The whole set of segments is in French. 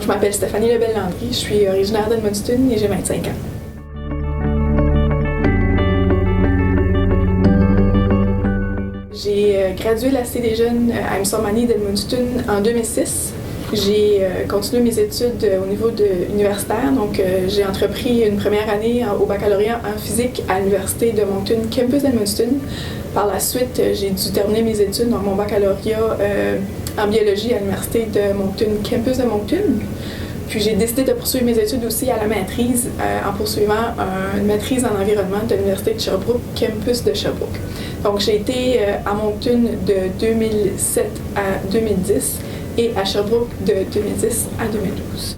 Donc, je m'appelle Stéphanie Lebel-Landry, je suis originaire d'Edmundston et j'ai 25 ans. J'ai gradué la Cité des Jeunes à Msormani d'Edmundston en 2006. J'ai continué mes études au niveau universitaire, donc j'ai entrepris une première année au baccalauréat en physique à l'Université de Moncton, campus d'Edmundston. Par la suite, j'ai dû terminer mes études, donc mon baccalauréat en biologie à l'Université de Moncton, campus de Moncton. Puis j'ai décidé de poursuivre mes études aussi à la maîtrise en poursuivant une maîtrise en environnement de l'Université de Sherbrooke, campus de Sherbrooke. Donc j'ai été à Moncton de 2007 à 2010 et à Sherbrooke de 2010 à 2012.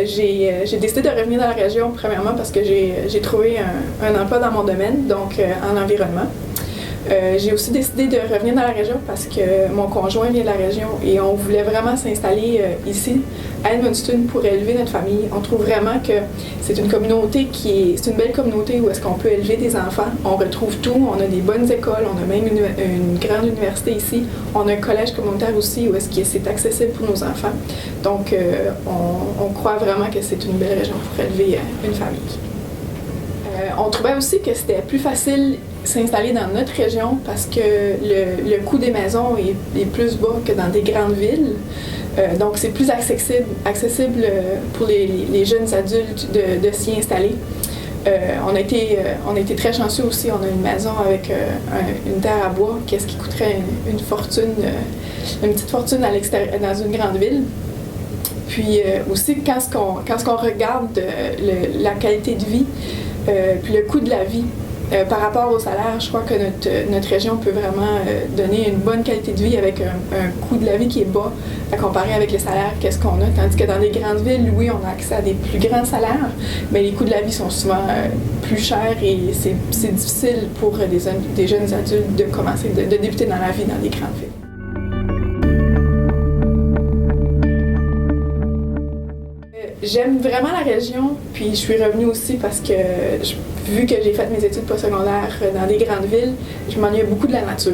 J'ai décidé de revenir dans la région premièrement parce que j'ai trouvé un emploi dans mon domaine, donc en environnement. J'ai aussi décidé de revenir dans la région parce que mon conjoint vient de la région et on voulait vraiment s'installer ici à Edmundston pour élever notre famille. On trouve vraiment que c'est une communauté c'est une belle communauté où est-ce qu'on peut élever des enfants. On retrouve tout, on a des bonnes écoles, on a même une grande université ici. On a un collège communautaire aussi où est-ce que c'est accessible pour nos enfants. Donc on croit vraiment que c'est une belle région pour élever une famille. On trouvait aussi que c'était plus facile s'installer dans notre région parce que le coût des maisons est plus bas que dans des grandes villes. Donc c'est plus accessible pour les jeunes adultes de s'y installer. On a été très chanceux aussi. On a une maison avec une terre à bois, qu'est-ce qui coûterait une fortune, une petite fortune à l'extérieur, dans une grande ville. Puis aussi, quand on regarde la qualité de vie, puis le coût de la vie, par rapport au salaire, je crois que notre région peut vraiment donner une bonne qualité de vie avec un coût de la vie qui est bas à comparer avec les salaires qu'est-ce qu'on a. Tandis que dans les grandes villes, oui, on a accès à des plus grands salaires, mais les coûts de la vie sont souvent plus chers et c'est difficile pour des jeunes adultes de commencer, de débuter dans la vie dans les grandes villes. J'aime vraiment la région, puis je suis revenue aussi parce que, vu que j'ai fait mes études postsecondaires dans des grandes villes, je m'ennuyais beaucoup de la nature.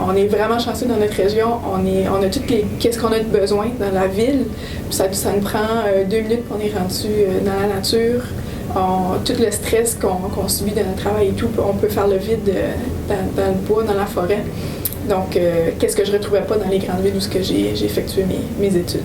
On est vraiment chanceux dans notre région, on a qu'est-ce qu'on a de besoin dans la ville, puis ça nous prend 2 minutes qu'on est rendu dans la nature. Tout le stress qu'on subit dans notre travail et tout, on peut faire le vide dans le bois, dans la forêt. Donc, qu'est-ce que je ne retrouvais pas dans les grandes villes où j'ai effectué mes études.